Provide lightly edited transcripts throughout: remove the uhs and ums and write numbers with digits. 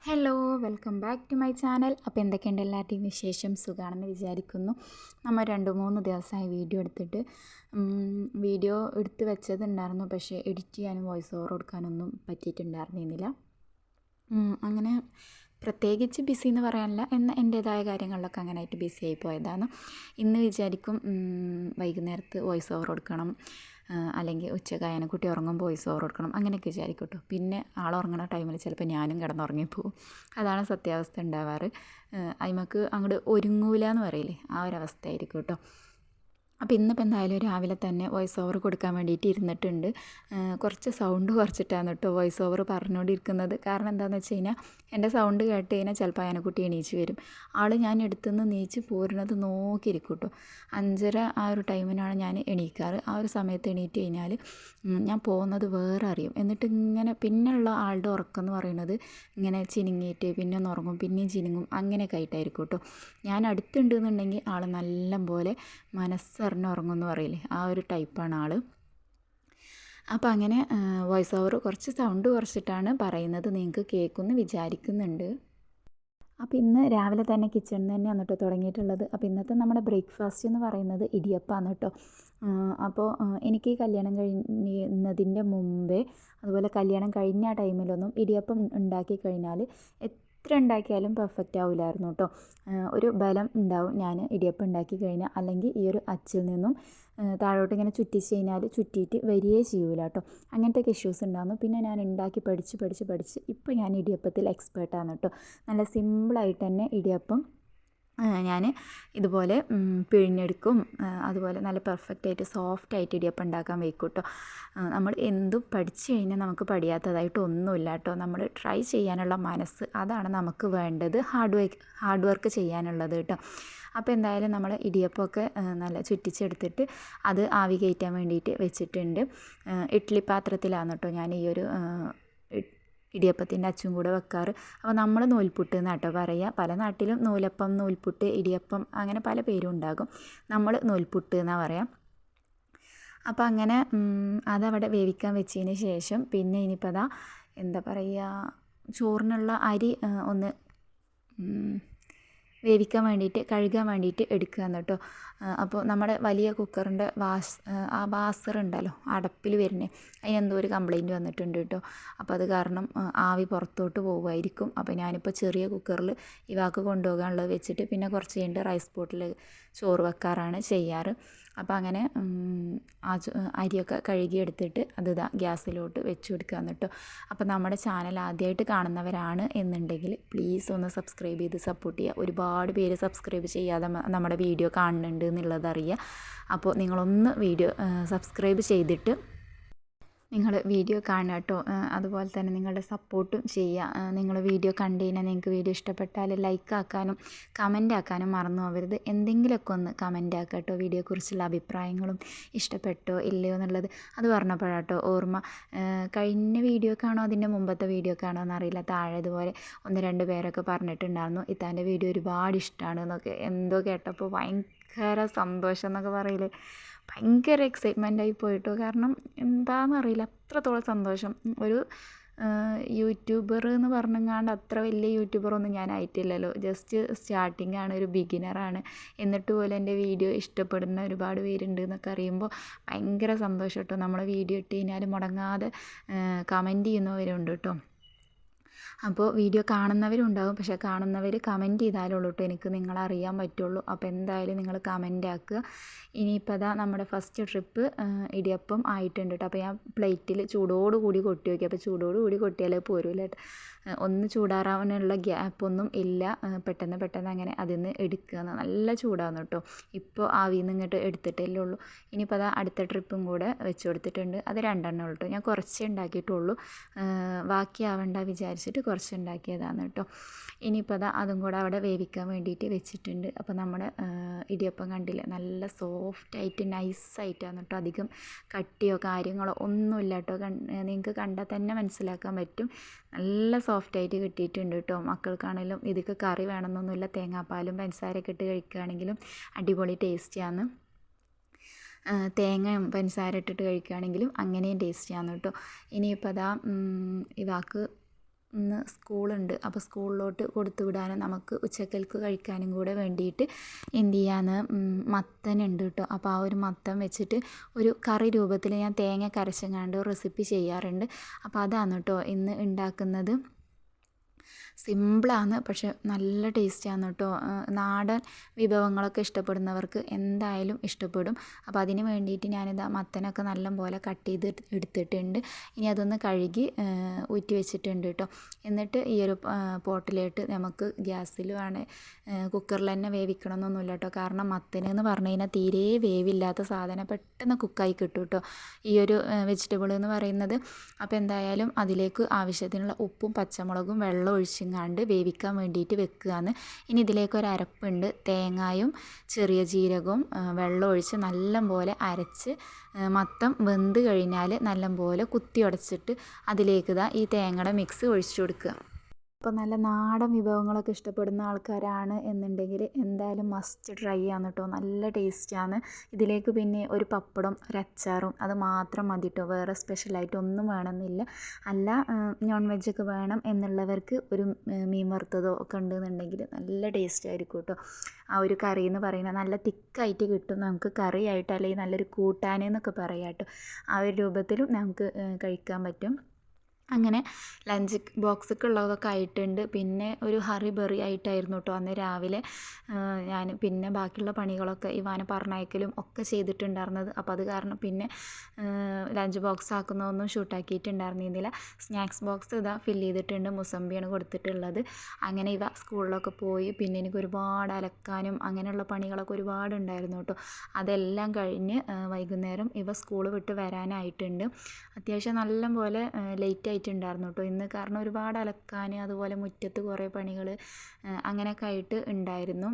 Hello welcome back to my channel. അപ്പോൾ എന്തൊക്കെയുണ്ട് എല്ലാവരുടെയും വിശേഷം? സുഖമാണെന്ന് വിചാരിക്കുന്നു. നമ്മൾ 2-3 ദിവസമായി വീഡിയോ എടുത്ത് വെച്ചതുണ്ടായിരുന്നു, പക്ഷേ എഡിറ്റ് ചെയ്യാനും വോയിസ് ഓവർ കൊടുക്കാനൊന്നും പറ്റിയിട്ടുണ്ടായിരുന്നില്ല. അങ്ങനെ പ്രത്യേകിച്ച് ബിസി എന്ന് പറയാനില്ല, എന്നാൽ എൻ്റേതായ കാര്യങ്ങളിലൊക്കെ അങ്ങനെയായിട്ട് ബിസി ആയി പോയതാണ്. ഇന്ന് വിചാരിക്കും വൈകുന്നേരത്ത് വോയിസ് ഓവർ കൊടുക്കണം, അല്ലെങ്കിൽ ഉച്ചക്കായനെ കുട്ടി ഉറങ്ങുമ്പോൾ വോയിസ് ഓവർ കൊടുക്കണം, അങ്ങനെയൊക്കെ വിചാരിക്കും കേട്ടോ. പിന്നെ ആളുറങ്ങുന്ന ടൈമിൽ ചിലപ്പോൾ ഞാനും കിടന്നുറങ്ങിപ്പോവും. അതാണ് സത്യാവസ്ഥ ഉണ്ടാവാറ്. അതിമക്ക് അങ്ങോട്ട് ഒരുങ്ങൂല എന്ന് പറയില്ലേ, ആ ഒരവസ്ഥയായിരിക്കും കേട്ടോ. അപ്പോൾ ഇന്നിപ്പോൾ എന്തായാലും രാവിലെ തന്നെ വോയിസ് ഓവർ കൊടുക്കാൻ വേണ്ടിയിട്ട് ഇരുന്നിട്ടുണ്ട്. കുറച്ച് സൗണ്ട് കുറച്ചിട്ടാണ് കേട്ടോ വോയിസ് ഓവർ പറഞ്ഞുകൊണ്ടിരിക്കുന്നത്. കാരണം എന്താണെന്ന് വെച്ച് കഴിഞ്ഞാൽ എൻ്റെ സൗണ്ട് കേട്ട് കഴിഞ്ഞാൽ ചിലപ്പോൾ അയനക്കുട്ടി എണീച്ച് വരും. ഞാൻ എടുത്തുനിന്ന് നീച്ച് പോരുന്നത് നോക്കിയിരിക്കും കേട്ടോ. 5:30 ആ ഒരു ടൈമിനാണ് ഞാൻ എണീക്കാറ്. ആ ഒരു സമയത്ത് എണീറ്റ് കഴിഞ്ഞാൽ ഞാൻ പോകുന്നത് വേറെ അറിയും. എന്നിട്ട് ഇങ്ങനെ പിന്നെയുള്ള ആളുടെ ഉറക്കം എന്ന് പറയുന്നത് ഇങ്ങനെ ചിനിങ്ങിയിട്ട് പിന്നെ ഒന്ന് ഉറങ്ങും, പിന്നെയും ചിനിങ്ങും, അങ്ങനെയൊക്കെ ആയിട്ടായിരിക്കും കേട്ടോ. ഞാൻ അടുത്തുണ്ടെന്നുണ്ടെങ്കിൽ ആൾ നല്ല പോലെ മനസ്സറിഞ്ഞുറങ്ങുമെന്ന് പറയില്ലേ, ആ ഒരു ടൈപ്പാണ് ആൾ. അപ്പോൾ അങ്ങനെ വോയിസ് ഓവർ കുറച്ച് സൗണ്ട് കുറച്ചിട്ടാണ് പറയുന്നത്, നിങ്ങൾക്ക് കേൾക്കുമെന്ന് വിചാരിക്കുന്നുണ്ട്. അപ്പോൾ ഇന്ന് രാവിലെ തന്നെ കിച്ചണിൽ തന്നെ വന്നിട്ട് തുടങ്ങിയിട്ടുള്ളത്. അപ്പോൾ ഇന്നത്തെ നമ്മുടെ ബ്രേക്ക്ഫാസ്റ്റ് എന്ന് പറയുന്നത് ഇടിയപ്പമാണ് കേട്ടോ. അപ്പോൾ എനിക്ക് കല്യാണം കഴിഞ്ഞതിൻ്റെ മുമ്പേ, അതുപോലെ കല്യാണം കഴിഞ്ഞ ടൈമിലൊന്നും ഇടിയപ്പം ഉണ്ടാക്കി കഴിഞ്ഞാൽ എത്ര ഉണ്ടാക്കിയാലും പെർഫെക്റ്റ് ആവില്ലായിരുന്നു കേട്ടോ. ഒരു ബലം ഉണ്ടാവും ഞാൻ ഇടിയപ്പം ഉണ്ടാക്കി കഴിഞ്ഞാൽ, അല്ലെങ്കിൽ ഈ ഒരു അച്ചിൽ നിന്നും താഴോട്ട് ഇങ്ങനെ ചുറ്റിച്ച് കഴിഞ്ഞാൽ ചുറ്റിയിട്ട് വരികയേ ചെയ്യൂല കേട്ടോ. അങ്ങനത്തെയൊക്കെ ഇഷ്യൂസ് ഉണ്ടാകുന്നു. പിന്നെ ഞാൻ ഉണ്ടാക്കി പഠിച്ച് ഇപ്പോൾ ഞാൻ ഇടിയപ്പത്തിൽ എക്സ്പേർട്ടാണ് കേട്ടോ. നല്ല സിമ്പിളായിട്ട് തന്നെ ഇടിയപ്പം ഞാൻ ഇതുപോലെ പിഴിഞ്ഞെടുക്കും. അതുപോലെ നല്ല പെർഫെക്റ്റായിട്ട് സോഫ്റ്റായിട്ട് ഇടിയപ്പം ഉണ്ടാക്കാൻ വയ്ക്കും കേട്ടോ. നമ്മൾ എന്തും പഠിച്ചു കഴിഞ്ഞാൽ നമുക്ക് പഠിയാത്തതായിട്ട് ഒന്നുമില്ല കേട്ടോ. നമ്മൾ ട്രൈ ചെയ്യാനുള്ള മനസ്സ്, അതാണ് നമുക്ക് വേണ്ടത്. ഹാർഡ് വർക്ക് ചെയ്യാനുള്ളത് കേട്ടോ. അപ്പോൾ എന്തായാലും നമ്മൾ ഇടിയപ്പമൊക്കെ നല്ല ചുറ്റിച്ചെടുത്തിട്ട് അത് ആവി കയറ്റാൻ വേണ്ടിയിട്ട് വെച്ചിട്ടുണ്ട്. ഇഡ്ഡലി പാത്രത്തിലാണ് കേട്ടോ ഞാൻ ഈ ഒരു ഇടിയപ്പത്തിൻ്റെ അച്ചും കൂടെ വെക്കാറ്. അപ്പോൾ നമ്മൾ നൂൽപുട്ട് എന്നാട്ടോ പറയുക. പല നാട്ടിലും നൂലപ്പം, നൂൽപുട്ട്, ഇടിയപ്പം, അങ്ങനെ പല പേരും ഉണ്ടാകും. നമ്മൾ നൂൽപുട്ട് എന്നാണ് പറയുക. അപ്പോൾ അങ്ങനെ അതവിടെ വേവിക്കാൻ വെച്ചതിന് ശേഷം പിന്നെ ഇനിയിപ്പോൾ അതാ എന്താ പറയുക, ചോറിനുള്ള അരി ഒന്ന് വേവിക്കാൻ വേണ്ടിയിട്ട്, കഴുകാൻ വേണ്ടിയിട്ട് എടുക്കുകയെന്ന് കേട്ടോ. അപ്പോൾ നമ്മുടെ വലിയ കുക്കറിൻ്റെ ആ വാസറുണ്ടല്ലോ, അടപ്പിൽ വരുന്നത്, അതിനെന്തോ ഒരു കംപ്ലയിൻറ്റ് വന്നിട്ടുണ്ട് കേട്ടോ. അപ്പോൾ അത് കാരണം ആവി പുറത്തോട്ട് പോകുമായിരിക്കും. അപ്പോൾ ഞാനിപ്പോൾ ചെറിയ കുക്കറിൽ ഇവാക്ക് കൊണ്ടുപോകാനുള്ളത് വെച്ചിട്ട് പിന്നെ കുറച്ച് കഴിഞ്ഞിട്ട് റൈസ് പോട്ടിൽ ചോറ് വെക്കാറാണ് ചെയ്യാറ്. അപ്പോൾ അങ്ങനെ അരിയൊക്കെ കഴുകിയെടുത്തിട്ട് അത് ഗ്യാസിലോട്ട് വെച്ച് കൊടുക്കുകയെന്ന് കേട്ടോ. അപ്പോൾ നമ്മുടെ ചാനൽ ആദ്യമായിട്ട് കാണുന്നവരാണ് എന്നുണ്ടെങ്കിൽ പ്ലീസ് ഒന്ന് സബ്സ്ക്രൈബ് ചെയ്ത് സപ്പോർട്ട് ചെയ്യുക. ഒരുപാട് പേര് സബ്സ്ക്രൈബ് ചെയ്യാതെ നമ്മുടെ വീഡിയോ കാണുന്നുണ്ട് എന്നുള്ളതറിയാം. അപ്പോൾ നിങ്ങളൊന്ന് സബ്സ്ക്രൈബ് ചെയ്തിട്ട് നിങ്ങൾ വീഡിയോ കാണുക കേട്ടോ. അതുപോലെ തന്നെ നിങ്ങളുടെ സപ്പോർട്ടും ചെയ്യുക. നിങ്ങൾ വീഡിയോ കണ്ടു കഴിഞ്ഞാൽ നിങ്ങൾക്ക് വീഡിയോ ഇഷ്ടപ്പെട്ടാൽ ലൈക്ക് ആക്കാനും കമൻ്റ് ആക്കാനും മറന്നു പോകരുത്. എന്തെങ്കിലുമൊക്കെ ഒന്ന് കമൻ്റ് ആക്കുക കേട്ടോ. വീഡിയോയെക്കുറിച്ചുള്ള അഭിപ്രായങ്ങളും ഇഷ്ടപ്പെട്ടോ ഇല്ലയോ എന്നുള്ളത് അത് പറഞ്ഞപ്പോഴാട്ടോ ഓർമ്മ. കഴിഞ്ഞ വീഡിയോക്കാണോ അതിൻ്റെ മുമ്പത്തെ വീഡിയോക്കാണോ എന്നറിയില്ല, താഴെ ഇതുപോലെ 1-2 പേരൊക്കെ പറഞ്ഞിട്ടുണ്ടായിരുന്നു ഇത്താൻ്റെ വീഡിയോ ഒരുപാട് ഇഷ്ടമാണ് എന്നൊക്കെ. എന്തോ കേട്ടപ്പോൾ ഭയങ്കര സന്തോഷം എന്നൊക്കെ പറയില്ലേ, ഭയങ്കര എക്സൈറ്റ്മെൻ്റ് ആയി പോയിട്ടോ. കാരണം എന്താണെന്നറിയില്ല, അത്രത്തോളം സന്തോഷം. ഒരു യൂട്യൂബർ എന്ന് പറഞ്ഞെങ്ങാണ്ട് അത്ര വലിയ യൂട്യൂബറൊന്നും ഞാൻ ആയിട്ടില്ലല്ലോ. ജസ്റ്റ് സ്റ്റാർട്ടിംഗ് ആണ്, ഒരു ബിഗിനറാണ്. എന്നിട്ട് പോലും എൻ്റെ വീഡിയോ ഇഷ്ടപ്പെടുന്ന ഒരുപാട് പേരുണ്ട് എന്നൊക്കെ അറിയുമ്പോൾ ഭയങ്കര സന്തോഷം കേട്ടോ. നമ്മൾ വീഡിയോ ഇട്ട് കഴിഞ്ഞാൽ മുടങ്ങാതെ കമൻറ്റ് ചെയ്യുന്നവരുണ്ട് കേട്ടോ. അപ്പോൾ വീഡിയോ കാണുന്നവരുണ്ടാകും, പക്ഷേ കാണുന്നവർ കമൻറ്റ് ചെയ്താലുള്ളൂ കേട്ടോ എനിക്ക് നിങ്ങളെ അറിയാൻ പറ്റുള്ളൂ. അപ്പോൾ എന്തായാലും നിങ്ങൾ കമൻ്റ് ആക്കുക. ഇനിയിപ്പോൾ അതാ നമ്മുടെ ഫസ്റ്റ് ട്രിപ്പ് ഇടിയപ്പം ആയിട്ടുണ്ട് കേട്ടോ. അപ്പോൾ ഞാൻ പ്ലേറ്റിൽ ചൂടോടുകൂടി കൊട്ടി നോക്കി. അപ്പോൾ ചൂടോടുകൂടി കൊട്ടിയാലേ പോരൂല കേട്ടോ. ഒന്ന് ചൂടാറാവാനുള്ള ഗ്യാപ്പൊന്നും ഇല്ല. പെട്ടെന്ന് അങ്ങനെ അതിൽ നിന്ന് എടുക്കുകയെന്ന്. നല്ല ചൂടാകുന്നു കേട്ടോ. ഇപ്പോൾ ആവിയിൽ നിന്ന് ഇങ്ങോട്ട് എടുത്തിട്ടല്ലേ ഉള്ളൂ. ഇനിയിപ്പോൾ അത് അടുത്ത ട്രിപ്പും കൂടെ വെച്ച് കൊടുത്തിട്ടുണ്ട്. അത് 2 ഉള്ളൂ കേട്ടോ. ഞാൻ കുറച്ചേ ഉണ്ടാക്കിയിട്ടുള്ളൂ, ബാക്കിയാവണ്ട വിചാരിച്ചിട്ട് കുറച്ച് ഉണ്ടാക്കിയതാണ് കേട്ടോ. ഇനിയിപ്പോൾ അതും കൂടെ അവിടെ വേവിക്കാൻ വേണ്ടിയിട്ട് വെച്ചിട്ടുണ്ട്. അപ്പോൾ നമ്മുടെ ഇടിയപ്പം കണ്ടില്ലേ, നല്ല സോഫ്റ്റായിട്ട് നൈസായിട്ടാണ് കേട്ടോ. അധികം കട്ടിയോ കാര്യങ്ങളോ ഒന്നുമില്ല കേട്ടോ. നിങ്ങൾക്ക് കണ്ടാൽ തന്നെ മനസ്സിലാക്കാൻ പറ്റും. നല്ല സോഫ്റ്റായിട്ട് കിട്ടിയിട്ടുണ്ട് കേട്ടോ. മക്കൾക്കാണെങ്കിലും ഇതൊക്കെ കറി വേണമെന്നൊന്നുമില്ല, തേങ്ങാപ്പാലും പഞ്ചസാരയൊക്കെ ഇട്ട് കഴിക്കുകയാണെങ്കിലും അടിപൊളി ടേസ്റ്റിയാണ്. തേങ്ങയും പഞ്ചസാര ഇട്ടിട്ട് കഴിക്കുകയാണെങ്കിലും അങ്ങനെയും ടേസ്റ്റിയാണ് കേട്ടോ. ഇനിയിപ്പോൾ ഇവാക്ക് ഇന്ന് സ്കൂളുണ്ട്. അപ്പോൾ സ്കൂളിലോട്ട് കൊടുത്തു വിടാനും നമുക്ക് ഉച്ചക്കൽക്ക് കഴിക്കാനും കൂടെ വേണ്ടിയിട്ട് എന്ത് ചെയ്യാന്ന് മത്തനുണ്ട് കേട്ടോ. അപ്പോൾ ആ ഒരു മത്തൻ വെച്ചിട്ട് ഒരു കറി രൂപത്തിൽ ഞാൻ തേങ്ങ കരച്ചങ്ങാണ്ട് റെസിപ്പി ചെയ്യാറുണ്ട്. അപ്പോൾ അതാണ് കേട്ടോ ഇന്ന് ഉണ്ടാക്കുന്നത്. സിമ്പിളാണ്, പക്ഷെ നല്ല ടേസ്റ്റാണ് കേട്ടോ. നാടൻ വിഭവങ്ങളൊക്കെ ഇഷ്ടപ്പെടുന്നവർക്ക് എന്തായാലും ഇഷ്ടപ്പെടും. അപ്പോൾ അതിന് വേണ്ടിയിട്ട് ഞാനിതാ മത്തനൊക്കെ നല്ലപോലെ കട്ട് ചെയ്ത് എടുത്തിട്ടുണ്ട്. ഇനി അതൊന്ന് കഴുകി ഊറ്റി വെച്ചിട്ടുണ്ട് കേട്ടോ. എന്നിട്ട് ഈ ഒരു പോട്ടിലോട്ട് നമുക്ക് ഗ്യാസിൽ വേണേൽ കുക്കറിൽ തന്നെ വേവിക്കണം എന്നൊന്നുമില്ല കേട്ടോ. കാരണം മത്തനെന്ന് പറഞ്ഞു കഴിഞ്ഞാൽ തീരെ വേവില്ലാത്ത സാധനം, പെട്ടെന്ന് കുക്കായി കിട്ടും കേട്ടോ ഈ ഒരു വെജിറ്റബിൾ എന്ന് പറയുന്നത്. അപ്പോൾ എന്തായാലും അതിലേക്ക് ആവശ്യത്തിനുള്ള ഉപ്പും പച്ചമുളകും വെള്ളം ഒഴിച്ചിങ്ങാണ്ട് വേവിക്കാൻ വേണ്ടിയിട്ട് വെക്കുകയാണ്. ഇനി ഇതിലേക്ക് ഒരു അരപ്പുണ്ട്. തേങ്ങയും ചെറിയ ജീരകവും വെള്ളം ഒഴിച്ച് നല്ലപോലെ അരച്ച് മത്തം വെന്ത് കഴിഞ്ഞാൽ നല്ലപോലെ കുത്തി ഉടച്ചിട്ട് അതിലേക്ക് ഈ തേങ്ങയുടെ മിക്സ് ഒഴിച്ചു കൊടുക്കുക. അപ്പോൾ നല്ല നാടൻ വിഭവങ്ങളൊക്കെ ഇഷ്ടപ്പെടുന്ന ആൾക്കാരാണ് എന്നുണ്ടെങ്കിൽ എന്തായാലും മസ്റ്റ് ട്രൈ ആണ് കേട്ടോ. നല്ല ടേസ്റ്റാണ്. ഇതിലേക്ക് പിന്നെ ഒരു പപ്പടം ഒരു അച്ചാറും അത് മാത്രം മതി കേട്ടോ. വേറെ സ്പെഷ്യലായിട്ട് ഒന്നും വേണമെന്നില്ല. അല്ല നോൺ വെജൊക്കെ വേണം എന്നുള്ളവർക്ക് ഒരു മീൻ വറുത്തതോ ഒക്കെ ഉണ്ടെന്നുണ്ടെങ്കിൽ നല്ല ടേസ്റ്റ് ആയിരിക്കും കേട്ടോ. ആ ഒരു കറി എന്ന് പറയുന്നത് നല്ല തിക്കായിട്ട് കിട്ടും നമുക്ക് കറിയായിട്ട്, അല്ലെങ്കിൽ നല്ലൊരു കൂട്ടാനെന്നൊക്കെ പറയാം കേട്ടോ. ആ ഒരു രൂപത്തിലും നമുക്ക് കഴിക്കാൻ പറ്റും. അങ്ങനെ ലഞ്ച് ബോക്സൊക്കെ ഉള്ളതൊക്കെ ആയിട്ടുണ്ട്. പിന്നെ ഒരു ഹറി ബറി ആയിട്ടായിരുന്നു കേട്ടോ അന്ന് രാവിലെ ഞാൻ പിന്നെ ബാക്കിയുള്ള പണികളൊക്കെ ഇവാനെ പറഞ്ഞയക്കലും ഒക്കെ ചെയ്തിട്ടുണ്ടായിരുന്നത്. അപ്പോൾ അത് കാരണം പിന്നെ ലഞ്ച് ബോക്സ് ആക്കുന്നതൊന്നും ഷൂട്ടാക്കിയിട്ടുണ്ടായിരുന്നില്ല. സ്നാക്സ് ബോക്സ് ഇതാ ഫില്ല് ചെയ്തിട്ടുണ്ട്. മുസമ്പിയാണ് കൊടുത്തിട്ടുള്ളത്. അങ്ങനെ ഇവ സ്കൂളിലൊക്കെ പോയി. പിന്നെ എനിക്ക് ഒരുപാട് അലക്കാനും അങ്ങനെയുള്ള പണികളൊക്കെ ഒരുപാടുണ്ടായിരുന്നു കേട്ടോ. അതെല്ലാം കഴിഞ്ഞ് വൈകുന്നേരം ഇവ സ്കൂൾ വിട്ട് വരാനായിട്ടുണ്ട്. അത്യാവശ്യം നല്ലപോലെ ലേറ്റ് ആയിട്ടുണ്ടായിരുന്നു കേട്ടോ ഇന്ന്. കാരണം ഒരുപാട് അലക്കാൻ, അതുപോലെ മുറ്റത്ത് കുറേ പണികൾ അങ്ങനെയൊക്കെ ആയിട്ട് ഉണ്ടായിരുന്നു.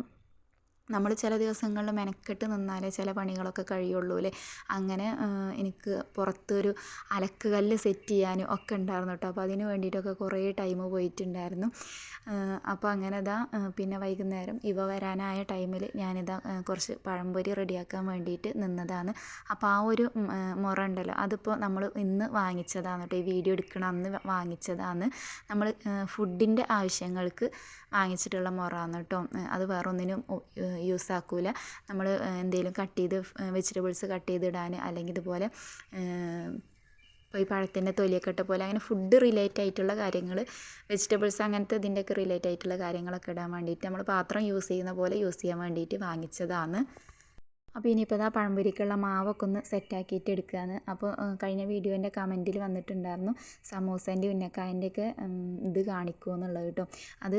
നമ്മൾ ചില ദിവസങ്ങളിൽ മെനക്കെട്ട് നിന്നാലേ ചില പണികളൊക്കെ കഴിയുള്ളൂ അല്ലേ. അങ്ങനെ എനിക്ക് പുറത്തൊരു അലക്ക് കല്ല് സെറ്റ് ചെയ്യാനും ഒക്കെ ഉണ്ടായിരുന്നു കേട്ടോ. അപ്പോൾ അതിന് വേണ്ടിയിട്ടൊക്കെ കുറേ ടൈം പോയിട്ടുണ്ടായിരുന്നു. അപ്പോൾ അങ്ങനെ പിന്നെ വൈകുന്നേരം ഇവ വരാനായ ടൈമിൽ ഞാനിതാ കുറച്ച് പഴംപൊരി റെഡിയാക്കാൻ വേണ്ടിയിട്ട് നിന്നതാണ്. അപ്പോൾ ആ ഒരു മുറ ഉണ്ടല്ലോ, അതിപ്പോൾ നമ്മൾ ഇന്ന് വാങ്ങിച്ചതാണ് കേട്ടോ. ഈ വീഡിയോ എടുക്കണം അന്ന് വാങ്ങിച്ചതാണ്. നമ്മൾ ഫുഡിൻ്റെ ആവശ്യങ്ങൾക്ക് വാങ്ങിച്ചിട്ടുള്ള മുറയാണ് കേട്ടോ. അത് വേറെ ഒന്നിനും യൂസ് ആക്കൂല. നമ്മൾ എന്തെങ്കിലും കട്ട് ചെയ്ത് വെജിറ്റബിൾസ് കട്ട് ചെയ്തിടാൻ, അല്ലെങ്കിൽ ഇതുപോലെ ഇപ്പോൾ ഈ പഴത്തിൻ്റെ തൊലിയൊക്കെ ഇട്ട പോലെ അങ്ങനെ ഫുഡ് റിലേറ്റ് ആയിട്ടുള്ള കാര്യങ്ങൾ, വെജിറ്റബിൾസ് അങ്ങനത്തെ ഇതിൻ്റെയൊക്കെ റിലേറ്റ് ആയിട്ടുള്ള കാര്യങ്ങളൊക്കെ ഇടാൻ വേണ്ടിയിട്ട് നമ്മൾ പാത്രം യൂസ് ചെയ്യുന്ന പോലെ യൂസ് ചെയ്യാൻ വേണ്ടിയിട്ട് വാങ്ങിച്ചതാണ്. അപ്പോൾ ഇനിയിപ്പോൾ പഴംപൊരിക്കുള്ള മാവൊക്കെ ഒന്ന് സെറ്റാക്കിയിട്ട് എടുക്കുകയാണ്. അപ്പോൾ കഴിഞ്ഞ വീഡിയോൻ്റെ കമൻറ്റിൽ വന്നിട്ടുണ്ടായിരുന്നു സമൂസേൻ്റെ ഉന്നക്കായൻ്റെയൊക്കെ ഇത് കാണിക്കുമോ എന്നുള്ളത് കേട്ടോ. അത്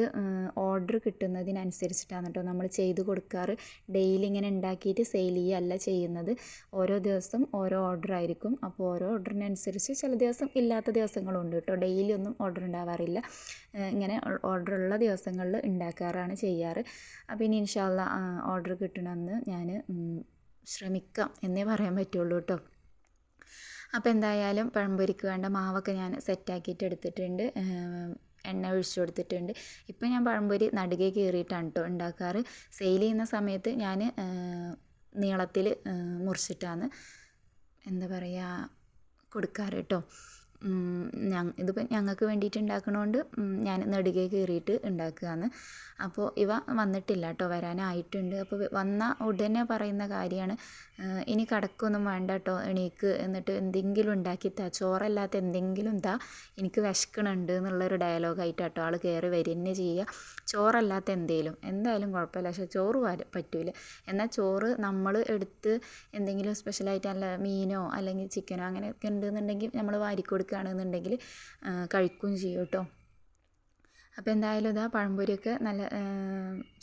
ഓർഡർ കിട്ടുന്നതിനനുസരിച്ചിട്ടാണ് കേട്ടോ നമ്മൾ ചെയ്ത് കൊടുക്കാറ്. ഡെയിലി ഇങ്ങനെ ഉണ്ടാക്കിയിട്ട് സെയിൽ ചെയ്യുകയല്ല ചെയ്യുന്നത്. ഓരോ ദിവസം ഓരോ ഓർഡർ ആയിരിക്കും. അപ്പോൾ ഓരോ ഓർഡറിനനുസരിച്ച് ചില ദിവസം ഇല്ലാത്ത ദിവസങ്ങളുണ്ട് കേട്ടോ. ഡെയിലി ഒന്നും ഓർഡർ ഉണ്ടാവാറില്ല. ഇങ്ങനെ ഓർഡറുള്ള ദിവസങ്ങളിൽ ഉണ്ടാക്കാറാണ് ചെയ്യാറ്. അപ്പോൾ ഇനി ഇൻഷാ അല്ലാ ഓർഡർ കിട്ടണമെന്ന് ഞാൻ ശ്രമിക്കാം എന്നേ പറയാൻ പറ്റുള്ളൂ കേട്ടോ. അപ്പോൾ എന്തായാലും പഴംപൊരിക്ക് വേണ്ട മാവൊക്കെ ഞാൻ സെറ്റാക്കിയിട്ട് എടുത്തിട്ടുണ്ട്. എണ്ണ ഒഴിച്ചു കൊടുത്തിട്ടുണ്ട്. ഇപ്പം ഞാൻ പഴംപൊരി നടുകെ കീറിയിട്ടാണ് കേട്ടോ ഉണ്ടാക്കാറ്. സെയിൽ ചെയ്യുന്ന സമയത്ത് ഞാൻ നീളത്തിൽ മുറിച്ചിട്ടാണ് എന്താ പറയുക കൊടുക്കാറ് കേട്ടോ. ഇതിപ്പോൾ ഞങ്ങൾക്ക് വേണ്ടിയിട്ട് ഉണ്ടാക്കണോണ്ട് ഞാൻ നെടുകെ കീറിയിട്ട് ഉണ്ടാക്കുകയാണ്. അപ്പോൾ ഇവ വന്നിട്ടില്ല കേട്ടോ, വരാനായിട്ടുണ്ട്. അപ്പോൾ വന്ന ഉടനെ പറയുന്ന കാര്യമാണ്, ഇനി കിടക്കൊന്നും വേണ്ട കേട്ടോ, എണീക്ക്, എന്നിട്ട് എന്തെങ്കിലും ഉണ്ടാക്കിത്താ, ചോറല്ലാത്ത എന്തെങ്കിലും എനിക്ക് വിശക്കണുണ്ട് എന്നുള്ളൊരു ഡയലോഗായിട്ട് കേട്ടോ ആൾ കയറി വരിക തന്നെ ചെയ്യുക. ചോറല്ലാത്ത എന്തായാലും കുഴപ്പമില്ല, പക്ഷേ ചോറ് പറ്റൂല. എന്നാൽ ചോറ് നമ്മൾ എടുത്ത് എന്തെങ്കിലും സ്പെഷ്യലായിട്ട് നല്ല മീനോ അല്ലെങ്കിൽ ചിക്കനോ അങ്ങനെയൊക്കെ ഉണ്ടെന്നുണ്ടെങ്കിൽ നമ്മൾ വാരിക്കൊടുക്കുകയാണെന്നുണ്ടെങ്കിൽ കഴിക്കുകയും ചെയ്യും കേട്ടോ. അപ്പോൾ എന്തായാലും പഴംപൊരിയൊക്കെ നല്ല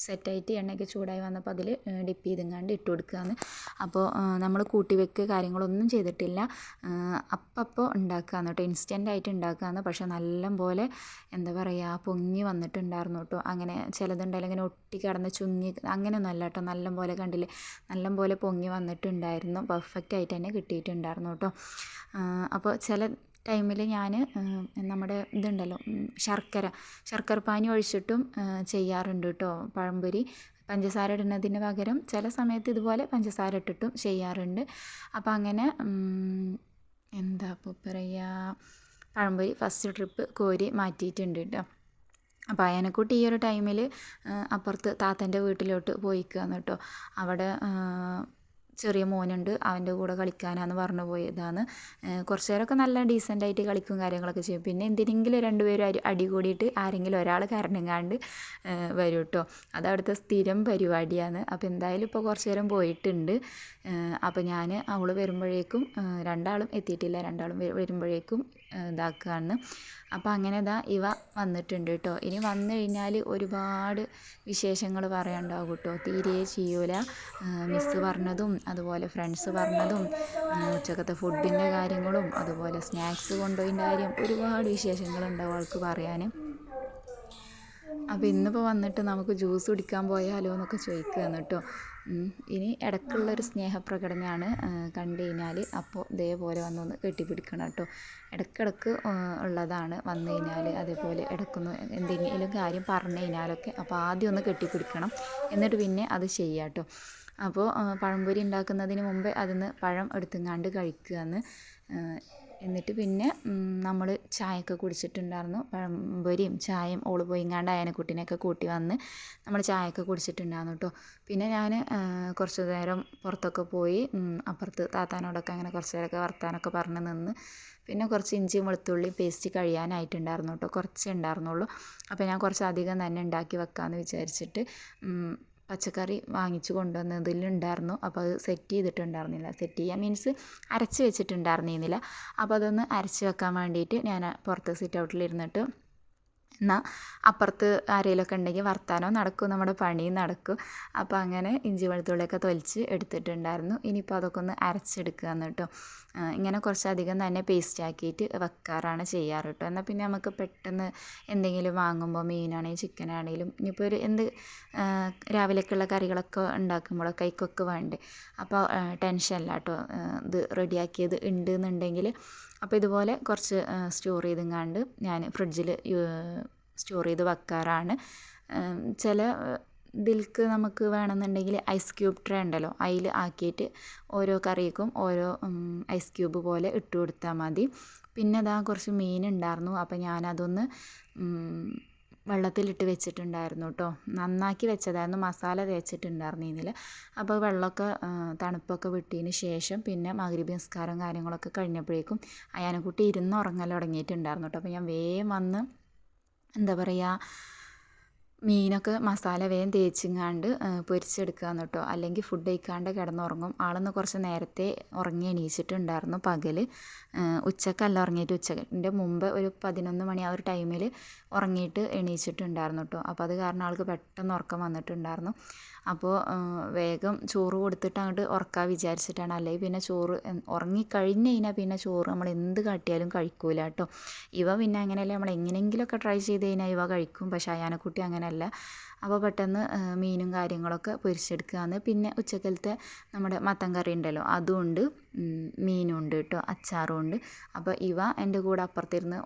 സെറ്റായിട്ട് എണ്ണയൊക്കെ ചൂടായി വന്നപ്പോൾ അതിൽ ഡിപ്പ് ചെയ്തെങ്ങാണ്ട് ഇട്ട് കൊടുക്കുകയാണ്. അപ്പോൾ നമ്മൾ കൂട്ടി വെക്കുക കാര്യങ്ങളൊന്നും ചെയ്തിട്ടില്ല. അപ്പോൾ ഉണ്ടാക്കുകയാണ് കേട്ടോ, ഇൻസ്റ്റൻ്റായിട്ട് ഉണ്ടാക്കുകയാണ്. പക്ഷേ നല്ലപോലെ എന്താ പറയുക പൊങ്ങി വന്നിട്ടുണ്ടായിരുന്നു കേട്ടോ. അങ്ങനെ ചിലതുണ്ടായാലും ഇങ്ങനെ ഒട്ടി കിടന്ന് ചുങ്ങി അങ്ങനെയൊന്നും അല്ല കേട്ടോ. നല്ലപോലെ കണ്ടില്ലേ, നല്ലപോലെ പൊങ്ങി വന്നിട്ടുണ്ടായിരുന്നു. പെർഫെക്റ്റ് ആയിട്ട് തന്നെ കിട്ടിയിട്ടുണ്ടായിരുന്നു കേട്ടോ. അപ്പോൾ ചില ടൈമിൽ ഞാൻ നമ്മുടെ ഇതുണ്ടല്ലോ ശർക്കര പാനി ഒഴിച്ചിട്ടും ചെയ്യാറുണ്ട് കേട്ടോ പഴംപൊരി. പഞ്ചസാര ഇടുന്നതിന് പകരം ചില സമയത്ത് ഇതുപോലെ പഞ്ചസാര ഇട്ടിട്ടും ചെയ്യാറുണ്ട്. അപ്പോൾ അങ്ങനെ എന്താ ഇപ്പോൾ പറയുക, പഴംപൊരി ഫസ്റ്റ് ട്രിപ്പ് കോരി മാറ്റിയിട്ടുണ്ട് കേട്ടോ. അപ്പോൾ അയാനെക്കുട്ടി ഈ ഒരു ടൈമിൽ അപ്പുറത്ത് താത്തൻ്റെ വീട്ടിലോട്ട് പോയിക്കുകയാണ് കേട്ടോ. അവിടെ ചെറിയ മോനുണ്ട്, അവൻ്റെ കൂടെ കളിക്കാനാന്ന് പറഞ്ഞു പോയതാണ്. കുറച്ച് നേരമൊക്കെ നല്ല ഡീസൻ്റായിട്ട് കളിക്കും കാര്യങ്ങളൊക്കെ ചെയ്യും. പിന്നെ എന്തിനെങ്കിലും രണ്ടുപേരും അടി കൂടിയിട്ട് ആരെങ്കിലും ഒരാൾ കരഞ്ഞങ്ങാണ്ട് വരും കേട്ടോ. അത് അവിടുത്തെ സ്ഥിരം പരിപാടിയാണ്. അപ്പോൾ എന്തായാലും ഇപ്പോൾ കുറച്ച് നേരം പോയിട്ടുണ്ട്. അപ്പോൾ ഞാൻ അവൾ വരുമ്പോഴേക്കും രണ്ടാളും എത്തിയിട്ടില്ല, രണ്ടാളും വരുമ്പോഴേക്കും ഇതാക്കുകയാണ്. അപ്പോൾ അങ്ങനെ ഇവ വന്നിട്ടുണ്ട് കേട്ടോ. ഇനി വന്നു കഴിഞ്ഞാൽ ഒരുപാട് വിശേഷങ്ങൾ പറയാനുണ്ടാവും കേട്ടോ. തീരെ ചെയ്യൂല. മിസ്സ് പറഞ്ഞതും അതുപോലെ ഫ്രണ്ട്സ് പറഞ്ഞതും ഉച്ചക്കത്തെ ഫുഡിൻ്റെ കാര്യങ്ങളും അതുപോലെ സ്നാക്സ് കൊണ്ടുപോയതിൻ്റെ കാര്യം ഒരുപാട് വിശേഷങ്ങളുണ്ടാവും അവൾക്ക് പറയാൻ. അപ്പോൾ ഇന്നിപ്പോൾ വന്നിട്ട് നമുക്ക് ജ്യൂസ് കുടിക്കാൻ പോയാലോ എന്നൊക്കെ ചോദിക്കുകയാണ് കേട്ടോ. ഇനി ഇടയ്ക്കുള്ളൊരു സ്നേഹപ്രകടനമാണ് കണ്ടു കഴിഞ്ഞാൽ അപ്പോൾ ഇതേപോലെ വന്നൊന്ന് കെട്ടിപ്പിടിക്കണം കേട്ടോ. ഇടയ്ക്കിടയ്ക്ക് ഉള്ളതാണ് വന്നു കഴിഞ്ഞാൽ. അതേപോലെ ഇടയ്ക്കൊന്ന് എന്തെങ്കിലും കാര്യം പറഞ്ഞു കഴിഞ്ഞാലൊക്കെ അപ്പോൾ ആദ്യം ഒന്ന് കെട്ടിപ്പിടിക്കണം, എന്നിട്ട് പിന്നെ അത് ചെയ്യാം കേട്ടോ. അപ്പോൾ പഴംപൊരി ഉണ്ടാക്കുന്നതിന് മുമ്പേ അതിന്ന് പഴം എടുത്തുങ്ങാണ്ട് കഴിക്കുകയെന്ന്. എന്നിട്ട് പിന്നെ നമ്മൾ ചായയൊക്കെ കുടിച്ചിട്ടുണ്ടായിരുന്നു. പഴംപൊരിയും ചായയും ഓള് പോയിങ്ങാണ്ട് അയനക്കുട്ടീനെയൊക്കെ കൂട്ടി വന്ന് നമ്മൾ ചായയൊക്കെ കുടിച്ചിട്ടുണ്ടായിരുന്നു കേട്ടോ. പിന്നെ ഞാൻ കുറച്ച് നേരം പുറത്തൊക്കെ പോയി അപ്പുറത്ത് താത്താനോടൊക്കെ അങ്ങനെ കുറച്ച് നേരമൊക്കെ വർത്താനൊക്കെ പറഞ്ഞ് നിന്ന്. പിന്നെ കുറച്ച് ഇഞ്ചിയും വെളുത്തുള്ളിയും പേസ്റ്റ് കഴിയാനായിട്ടുണ്ടായിരുന്നു കേട്ടോ. കുറച്ചേ ഉണ്ടായിരുന്നുള്ളൂ. അപ്പോൾ ഞാൻ കുറച്ച് അധികം തന്നെ ഉണ്ടാക്കി വെക്കാമെന്ന് വിചാരിച്ചിട്ട് പച്ചക്കറി വാങ്ങിച്ച് കൊണ്ടുവന്നതിലുണ്ടായിരുന്നു. അപ്പോൾ അത് സെറ്റ് ചെയ്തിട്ടുണ്ടായിരുന്നില്ല. സെറ്റ് ചെയ്യാൻ മീൻസ് അരച്ച് വെച്ചിട്ടുണ്ടായിരുന്നില്ല. അപ്പോൾ അതൊന്ന് അരച്ച് വെക്കാൻ വേണ്ടിയിട്ട് ഞാൻ പുറത്ത് സിറ്റ് ഔട്ടിലിരുന്നിട്ട് എന്നാൽ അപ്പുറത്ത് ആരെങ്കിലുമൊക്കെ ഉണ്ടെങ്കിൽ വർത്താനോ നടക്കും, നമ്മുടെ പണിയും നടക്കും. അപ്പോൾ അങ്ങനെ ഇഞ്ചി വെളുത്തുള്ളിയൊക്കെ തൊലിച്ച് എടുത്തിട്ടുണ്ടായിരുന്നു. ഇനിയിപ്പോൾ അതൊക്കെ ഒന്ന് അരച്ചെടുക്കുകയെന്ന് കേട്ടോ. ഇങ്ങനെ കുറച്ചധികം തന്നെ പേസ്റ്റ് ആക്കിയിട്ട് വെക്കാറാണ് ചെയ്യാറ് കേട്ടോ. എന്നാൽ പിന്നെ നമുക്ക് പെട്ടെന്ന് എന്തെങ്കിലും വാങ്ങുമ്പോൾ മീനാണെങ്കിലും ചിക്കനാണെങ്കിലും ഇനിയിപ്പോൾ ഒരു രാവിലേക്കുള്ള കറികളൊക്കെ ഉണ്ടാക്കുമ്പോഴൊക്കെ കൈക്കൊക്കെ വേണ്ടേ. അപ്പോൾ ടെൻഷനില്ല കേട്ടോ. ഇത് റെഡിയാക്കിയത് ഉണ്ട് എന്നുണ്ടെങ്കിൽ അപ്പോൾ ഇതുപോലെ കുറച്ച് സ്റ്റോർ ചെയ്തെങ്ങാണ്ട് ഞാൻ ഫ്രിഡ്ജിൽ സ്റ്റോർ ചെയ്ത് വെക്കാറാണ്. ചില ഇതിൽക്ക് നമുക്ക് വേണമെന്നുണ്ടെങ്കിൽ ഐസ് ക്യൂബ് ട്രേ ഉണ്ടല്ലോ, അതിൽ ആക്കിയിട്ട് ഓരോ കറിക്കും ഓരോ ഐസ് ക്യൂബ് പോലെ ഇട്ട് കൊടുത്താൽ മതി. പിന്നെ കുറച്ച് മീനുണ്ടായിരുന്നു. അപ്പോൾ ഞാനതൊന്ന് വെള്ളത്തിലിട്ട് വെച്ചിട്ടുണ്ടായിരുന്നു കേട്ടോ. നന്നാക്കി വെച്ചതായിരുന്നു, മസാല തേച്ചിട്ടുണ്ടായിരുന്നില്ല. അപ്പോൾ വെള്ളമൊക്കെ തണുപ്പൊക്കെ വിട്ടതിന് ശേഷം പിന്നെ മഗ്‌രിബ് നിസ്കാരം കാര്യങ്ങളൊക്കെ കഴിഞ്ഞപ്പോഴേക്കും അയാനെക്കുട്ടി ഉറങ്ങൽ തുടങ്ങിയിട്ടുണ്ടായിരുന്നു കേട്ടോ. അപ്പോൾ ഞാൻ വേഗം വന്ന് എന്താ പറയുക മീനൊക്കെ മസാല വേഗം തേച്ചിങ്ങാണ്ട് പൊരിച്ചെടുക്കുകയെന്ന് കേട്ടോ. അല്ലെങ്കിൽ ഫുഡ് കഴിക്കാണ്ട് കിടന്നുറങ്ങും. ആളൊന്ന് കുറച്ച് നേരത്തെ ഉറങ്ങി എണീച്ചിട്ടുണ്ടായിരുന്നു പകൽ. ഉച്ചക്കല്ല ഉറങ്ങിയിട്ട് ഉച്ചൻ്റെ മുമ്പ് ഒരു 11 മണി ആ ഒരു ടൈമിൽ ഉറങ്ങിയിട്ട് എണീച്ചിട്ടുണ്ടായിരുന്നു കേട്ടോ. അപ്പോൾ അത് കാരണം ആൾക്ക് പെട്ടെന്ന് ഉറക്കം വന്നിട്ടുണ്ടായിരുന്നു. അപ്പോൾ വേഗം ചോറ് കൊടുത്തിട്ട് അങ്ങോട്ട് ഉറക്കാൻ വിചാരിച്ചിട്ടാണ്. അല്ലെങ്കിൽ പിന്നെ ചോറ് ഉറങ്ങിക്കഴിഞ്ഞ് കഴിഞ്ഞാൽ പിന്നെ ചോറ് നമ്മൾ എന്ത് കാട്ടിയാലും കഴിക്കൂല കേട്ടോ. പിന്നെ അങ്ങനെയല്ല, നമ്മൾ എങ്ങനെയെങ്കിലുമൊക്കെ ട്രൈ ചെയ്ത് കഴിഞ്ഞാൽ കഴിക്കും. പക്ഷേ അയാനെക്കുട്ടി അങ്ങനെയല്ല. അപ്പോൾ പെട്ടെന്ന് മീനും കാര്യങ്ങളൊക്കെ പൊരിച്ചെടുക്കുകയാണ്. പിന്നെ ഉച്ചക്കലത്തെ നമ്മുടെ മത്തൻ കറി ഉണ്ടല്ലോ, അതും ഉണ്ട്, മീനും ഉണ്ട് കേട്ടോ, അച്ചാറും ഉണ്ട്. അപ്പോൾ എൻ്റെ കൂടെ അപ്പുറത്തിരുന്ന്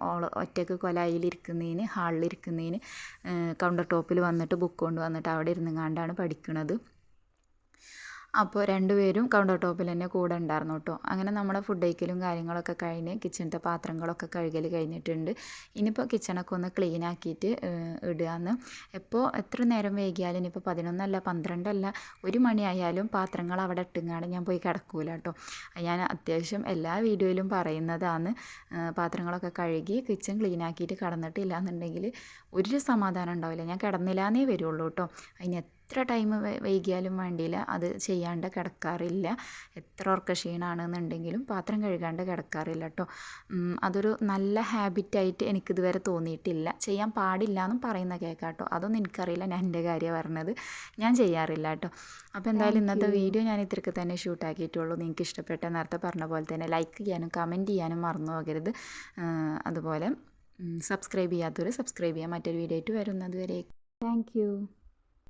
ഒറ്റയ്ക്ക് കൊലായിലിരിക്കുന്നതിന് ഹാളിലിരിക്കുന്നതിന് കൗണ്ടർ ടോപ്പിൽ വന്നിട്ട് ബുക്ക് കൊണ്ട് വന്നിട്ട് അവിടെ ഇരുന്നുകൊണ്ടാണ് പഠിക്കുന്നത്. അപ്പോൾ രണ്ടുപേരും കൗണ്ടർ ടോപ്പിൽ തന്നെ കൂടെ ഉണ്ടായിരുന്നു കേട്ടോ. അങ്ങനെ നമ്മുടെ ഫുഡ് കഴിക്കലും കാര്യങ്ങളൊക്കെ കഴിഞ്ഞ് കിച്ചണത്തെ പാത്രങ്ങളൊക്കെ കഴുകൽ കഴിഞ്ഞിട്ടുണ്ട്. ഇനിയിപ്പോൾ കിച്ചണൊക്കെ ഒന്ന് ക്ലീൻ ആക്കിയിട്ട് ഇടുകയെന്ന്. എത്ര നേരം വൈകിയാലും ഇനിയിപ്പോൾ 11 അല്ല 12 അല്ല 1 മണിയായാലും പാത്രങ്ങൾ അവിടെ ഇട്ടുങ്ങാണ്ട് ഞാൻ പോയി കിടക്കൂല കേട്ടോ. ഞാൻ അത്യാവശ്യം എല്ലാ വീഡിയോയിലും പറയുന്നതാണ്. പാത്രങ്ങളൊക്കെ കഴുകി കിച്ചൺ ക്ലീൻ ആക്കിയിട്ട് കിടന്നിട്ടില്ല എന്നുണ്ടെങ്കിൽ ഒരു സമാധാനം ഉണ്ടാവില്ല. ഞാൻ കിടന്നില്ലാന്നേ വരുള്ളൂ കേട്ടോ. അതിന് എത്ര ടൈം വൈകിയാലും വേണ്ടിയില്ല, അത് ചെയ്യാണ്ട് കിടക്കാറില്ല. എത്ര ഉറക്ക ക്ഷീണമാണെന്നുണ്ടെങ്കിലും പാത്രം കഴുകാണ്ട് കിടക്കാറില്ല കേട്ടോ. അതൊരു നല്ല ഹാബിറ്റായിട്ട് എനിക്കിതുവരെ തോന്നിയിട്ടില്ല. ചെയ്യാൻ പാടില്ല എന്നും പറയുന്ന കേൾക്കാം കേട്ടോ. അതൊന്നും എനിക്കറിയില്ല, ഞാൻ എൻ്റെ കാര്യമാണ് പറഞ്ഞത്. ഞാൻ ചെയ്യാറില്ല കേട്ടോ. അപ്പോൾ എന്തായാലും ഇന്നത്തെ വീഡിയോ ഞാൻ ഇത്രയ്ക്ക് തന്നെ ഷൂട്ടാക്കിയിട്ടുള്ളൂ. നിങ്ങൾക്ക് ഇഷ്ടപ്പെട്ട നേരത്തെ പറഞ്ഞ പോലെ തന്നെ ലൈക്ക് ചെയ്യാനും കമൻറ്റ് ചെയ്യാനും മറന്നു പോകരുത്. അതുപോലെ സബ്സ്ക്രൈബ് ചെയ്യാത്തവർ സബ്സ്ക്രൈബ് ചെയ്യാം. മറ്റൊരു വീഡിയോ ആയിട്ട് വരുന്നത് വരെ താങ്ക് യു.